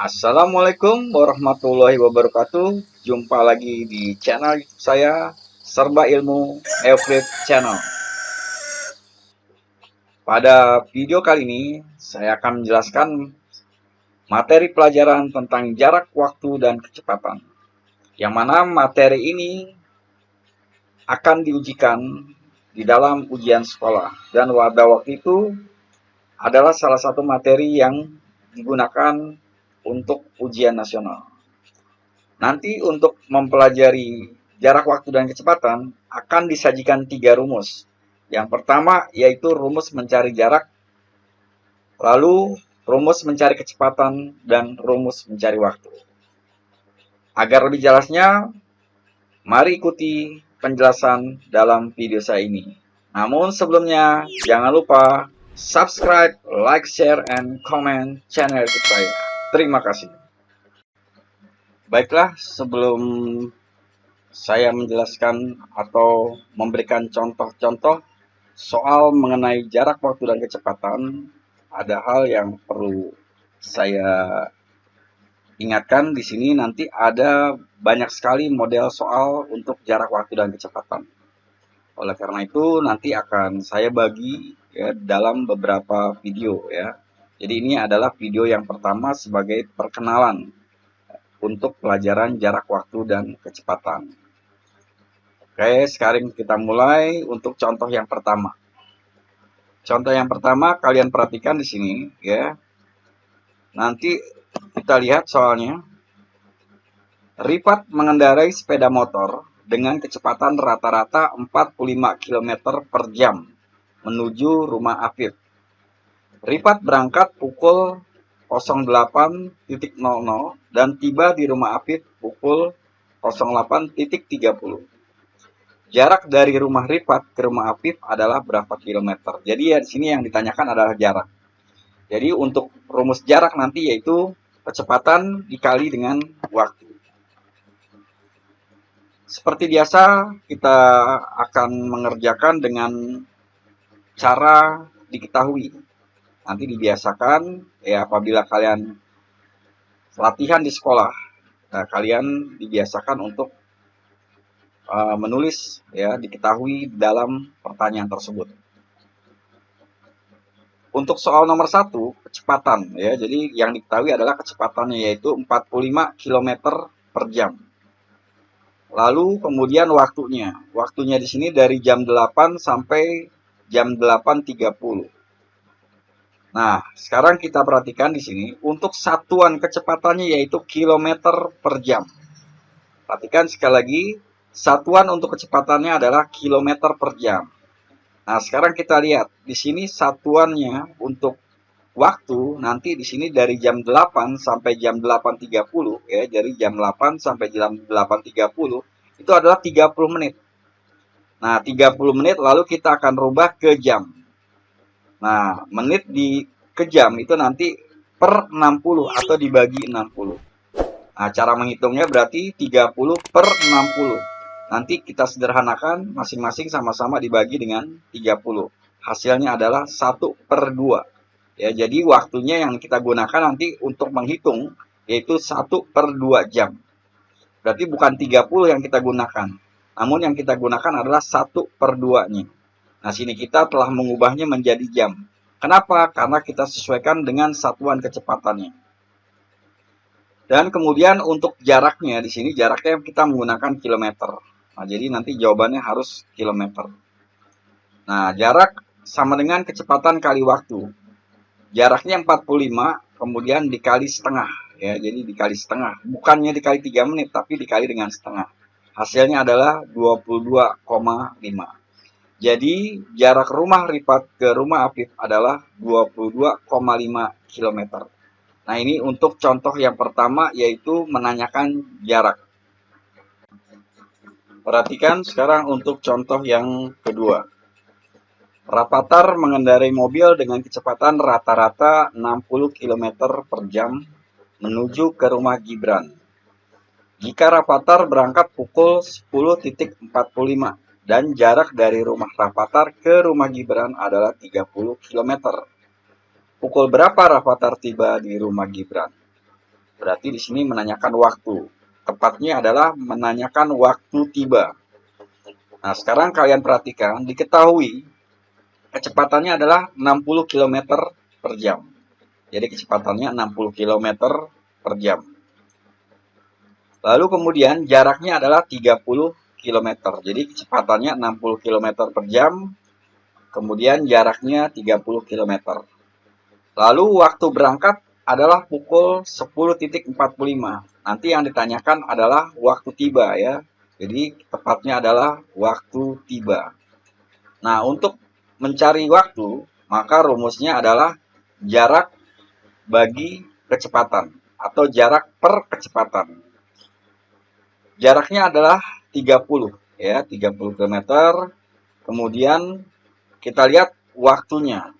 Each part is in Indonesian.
Assalamualaikum warahmatullahi wabarakatuh. Jumpa lagi di channel YouTube saya, Serba Ilmu Euclid Channel. Pada video kali ini, saya akan menjelaskan materi pelajaran tentang jarak waktu dan kecepatan. Yang mana materi ini akan diujikan di dalam ujian sekolah. Dan pada waktu itu adalah salah satu materi yang digunakan untuk ujian nasional. Nanti untuk mempelajari jarak waktu dan kecepatan akan disajikan 3 rumus. Yang pertama yaitu rumus mencari jarak, lalu rumus mencari kecepatan, dan rumus mencari waktu. Agar lebih jelasnya, mari ikuti penjelasan dalam video saya ini. Namun sebelumnya, jangan lupa subscribe, like, share, and comment channel YouTube saya. Terima kasih. Baiklah, sebelum saya menjelaskan atau memberikan contoh-contoh soal mengenai jarak waktu dan kecepatan, ada hal yang perlu saya ingatkan di sini. Nanti ada banyak sekali model soal untuk jarak waktu dan kecepatan. Oleh karena itu nanti akan saya bagi ya dalam beberapa video ya. Jadi ini adalah video yang pertama sebagai perkenalan untuk pelajaran jarak waktu dan kecepatan. Oke, sekarang kita mulai untuk contoh yang pertama. Contoh yang pertama kalian perhatikan di sini ya. Nanti kita lihat soalnya. Rifat mengendarai sepeda motor dengan kecepatan rata-rata 45 km per jam menuju rumah Afif. Rifat berangkat pukul 08.00 dan tiba di rumah Afif pukul 08.30. Jarak dari rumah Rifat ke rumah Afif adalah berapa kilometer? Jadi ya di sini yang ditanyakan adalah jarak. Jadi untuk rumus jarak nanti yaitu kecepatan dikali dengan waktu. Seperti biasa kita akan mengerjakan dengan cara diketahui. Nanti dibiasakan ya apabila kalian latihan di sekolah, nah, kalian dibiasakan untuk menulis ya diketahui dalam pertanyaan tersebut. Untuk soal nomor 1, kecepatan ya. Jadi yang diketahui adalah kecepatannya yaitu 45 km per jam. Lalu kemudian waktunya. Waktunya di sini dari jam 8 sampai jam 8.30. Nah, sekarang kita perhatikan di sini untuk satuan kecepatannya yaitu kilometer per jam. Perhatikan sekali lagi, satuan untuk kecepatannya adalah kilometer per jam. Nah, sekarang kita lihat di sini satuannya untuk waktu nanti di sini dari jam 8 sampai jam 8.30 ya, dari jam 8 sampai jam 8.30 itu adalah 30 menit. Nah, 30 menit lalu kita akan rubah ke jam. Nah, menit ke jam itu nanti per 60 atau dibagi 60. Nah, cara menghitungnya berarti 30 per 60. Nanti kita sederhanakan masing-masing sama-sama dibagi dengan 30. Hasilnya adalah 1/2. Ya, jadi waktunya yang kita gunakan nanti untuk menghitung yaitu 1/2 jam. Berarti bukan 30 yang kita gunakan. Namun yang kita gunakan adalah 1/2-nya. Nah, sini kita telah mengubahnya menjadi jam. Kenapa? Karena kita sesuaikan dengan satuan kecepatannya. Dan kemudian untuk jaraknya di sini jaraknya kita menggunakan kilometer. Nah, jadi nanti jawabannya harus kilometer. Nah, jarak sama dengan kecepatan kali waktu. Jaraknya 45 kemudian dikali setengah ya. Jadi dikali setengah, bukannya dikali 3 menit tapi dikali dengan setengah. Hasilnya adalah 22,5. Jadi jarak rumah Rifat ke rumah Afif adalah 22,5 km. Nah, ini untuk contoh yang pertama yaitu menanyakan jarak. Perhatikan sekarang untuk contoh yang kedua. Rapatar mengendarai mobil dengan kecepatan rata-rata 60 km per jam menuju ke rumah Gibran. Jika Rapatar berangkat pukul 10.45 dan jarak dari rumah Rapatar ke rumah Gibran adalah 30 km. Pukul berapa Rapatar tiba di rumah Gibran? Berarti di sini menanyakan waktu. Tepatnya adalah menanyakan waktu tiba. Nah, sekarang kalian perhatikan, diketahui kecepatannya adalah 60 km per jam. Jadi kecepatannya 60 km per jam. Lalu kemudian jaraknya adalah 30 km. Jadi kecepatannya 60 km per jam, kemudian jaraknya 30 km. Lalu waktu berangkat adalah pukul 10.45. Nanti yang ditanyakan adalah waktu tiba ya. Jadi tepatnya adalah waktu tiba. Nah, untuk mencari waktu, maka rumusnya adalah jarak bagi kecepatan atau jarak per kecepatan. Jaraknya adalah 30 ya, 30 km. Kemudian kita lihat waktunya.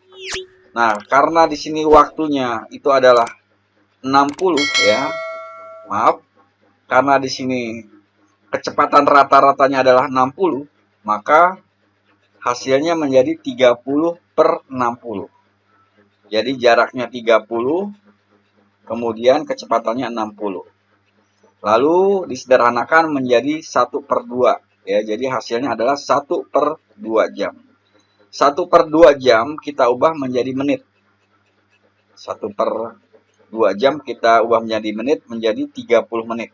Nah, karena di sini waktunya itu adalah 60 ya. Maaf. Karena di sini kecepatan rata-ratanya adalah 60, maka hasilnya menjadi 30 per 60. Jadi jaraknya 30, kemudian kecepatannya 60. Lalu disederhanakan menjadi 1 per 2. Ya, jadi hasilnya adalah 1 per 2 jam. 1 per 2 jam kita ubah menjadi menit. 1 per 2 jam kita ubah menjadi menit, menjadi 30 menit.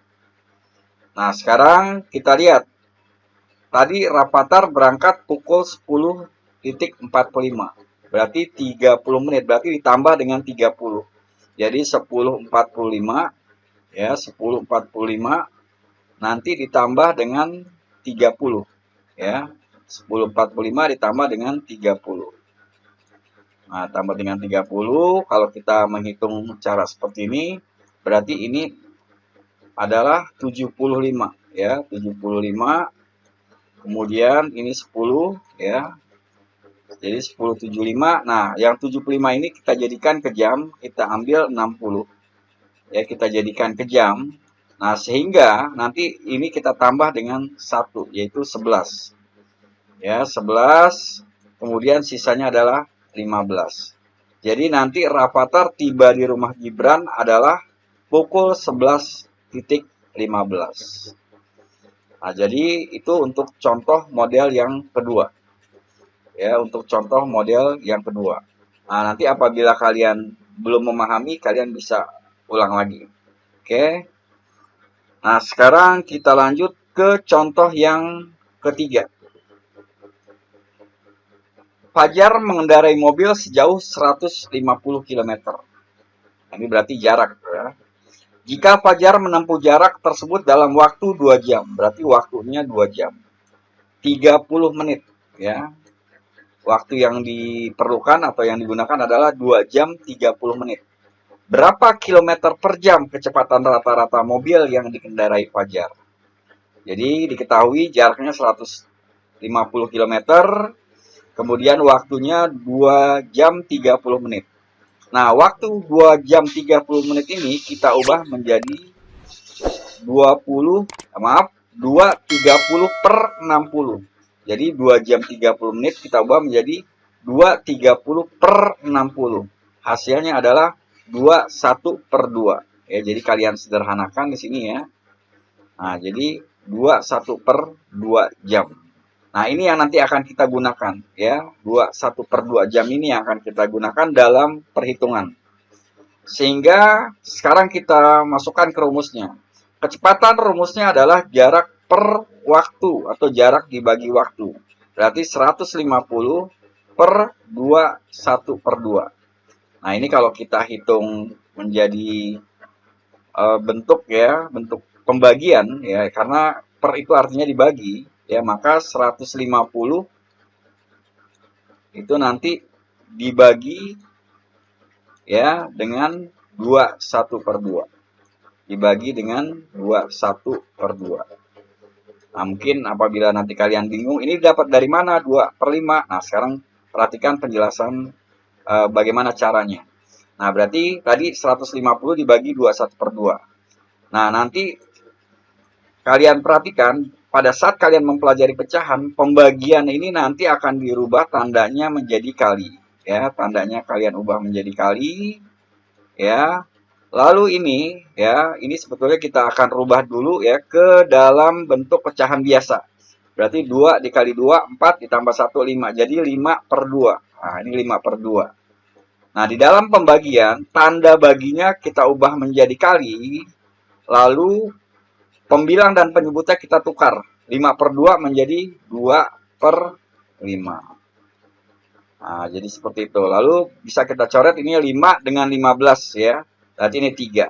Nah, sekarang kita lihat. Tadi Rapatar berangkat pukul 10.45. Berarti 30 menit. Berarti ditambah dengan 30. Jadi 10.45. Ya, 10.45. Nanti ditambah dengan 30. Ya, 10.45 ditambah dengan 30. Nah, tambah dengan 30, kalau kita menghitung cara seperti ini, berarti ini adalah 75, ya, 75, kemudian ini 10, ya, jadi 10.75, nah, yang 75 ini kita jadikan ke jam, kita ambil 60, ya, kita jadikan ke jam, nah, sehingga nanti ini kita tambah dengan 1, yaitu 11, ya, 11, kemudian sisanya adalah 15. Jadi nanti Rapatar tiba di rumah Gibran adalah pukul 11.15. Nah, jadi itu untuk contoh model yang kedua. Ya, untuk contoh model yang kedua. Nah, nanti apabila kalian belum memahami, kalian bisa ulang lagi. Oke. Nah, sekarang kita lanjut ke contoh yang ketiga. Fajar mengendarai mobil sejauh 150 km. Ini berarti jarak ya. Jika Fajar menempuh jarak tersebut dalam waktu 2 jam, berarti waktunya 2 jam. 30 menit ya. Waktu yang diperlukan atau yang digunakan adalah 2 jam 30 menit. Berapa kilometer per jam kecepatan rata-rata mobil yang dikendarai Fajar? Jadi diketahui jaraknya 150 km. Kemudian waktunya 2 jam 30 menit. Nah, waktu 2 jam 30 menit ini kita ubah menjadi 230 per 60. Jadi 2 jam 30 menit kita ubah menjadi 230 per 60. Hasilnya adalah 21 per 2. Ya, jadi kalian sederhanakan di sini ya. Nah, jadi 21 per 2 jam. Nah, ini yang nanti akan kita gunakan ya. 21 per 2 jam ini yang akan kita gunakan dalam perhitungan. Sehingga sekarang kita masukkan ke rumusnya. Kecepatan rumusnya adalah jarak per waktu atau jarak dibagi waktu. Berarti 150 per 2, 1 per 2. Nah, ini kalau kita hitung menjadi bentuk ya, bentuk pembagian ya, karena per itu artinya dibagi. Ya, maka 150 itu nanti dibagi ya dengan 21 per 2. Dibagi dengan 21 per 2. Nah, mungkin apabila nanti kalian bingung, ini dapat dari mana 2 per 5? Nah, sekarang perhatikan penjelasan bagaimana caranya. Nah, berarti tadi 150 dibagi 21 per 2. Nah, nanti kalian perhatikan, pada saat kalian mempelajari pecahan, pembagian ini nanti akan dirubah tandanya menjadi kali. Ya, tandanya kalian ubah menjadi kali. Ya, Lalu ini ya, ini sebetulnya kita akan rubah dulu ya ke dalam bentuk pecahan biasa. Berarti 2 dikali 2, 4 ditambah 1, 5. Jadi 5 per 2. Nah, ini 5 per 2. Nah, di dalam pembagian, tanda baginya kita ubah menjadi kali. Lalu, pembilang dan penyebutnya kita tukar. 5 per 2 menjadi 2 per 5. Nah, jadi seperti itu. Lalu, bisa kita coret ini 5 dengan 15 ya. Berarti ini 3.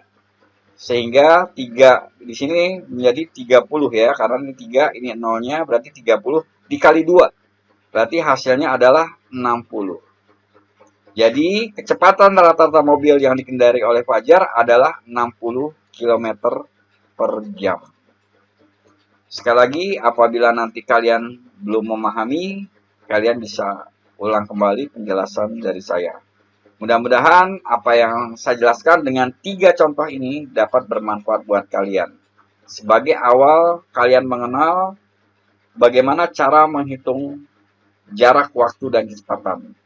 Sehingga 3 di sini menjadi 30 ya. Karena ini 3, ini nolnya berarti 30 dikali 2. Berarti hasilnya adalah 60. Jadi kecepatan rata-rata mobil yang dikendarai oleh Fajar adalah 60 km per jam. Sekali lagi, apabila nanti kalian belum memahami, kalian bisa ulang kembali penjelasan dari saya. Mudah-mudahan apa yang saya jelaskan dengan 3 contoh ini dapat bermanfaat buat kalian. Sebagai awal, kalian mengenal bagaimana cara menghitung jarak waktu dan kecepatan.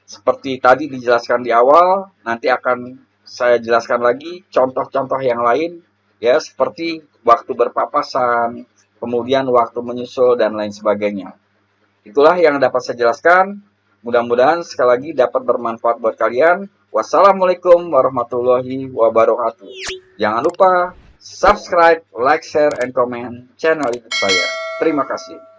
Seperti tadi dijelaskan di awal, nanti akan saya jelaskan lagi contoh-contoh yang lain, ya, seperti waktu berpapasan, kemudian waktu menyusul, dan lain sebagainya. Itulah yang dapat saya jelaskan. Mudah-mudahan sekali lagi dapat bermanfaat buat kalian. Wassalamualaikum warahmatullahi wabarakatuh. Jangan lupa subscribe, like, share, and comment channel YouTube saya. Terima kasih.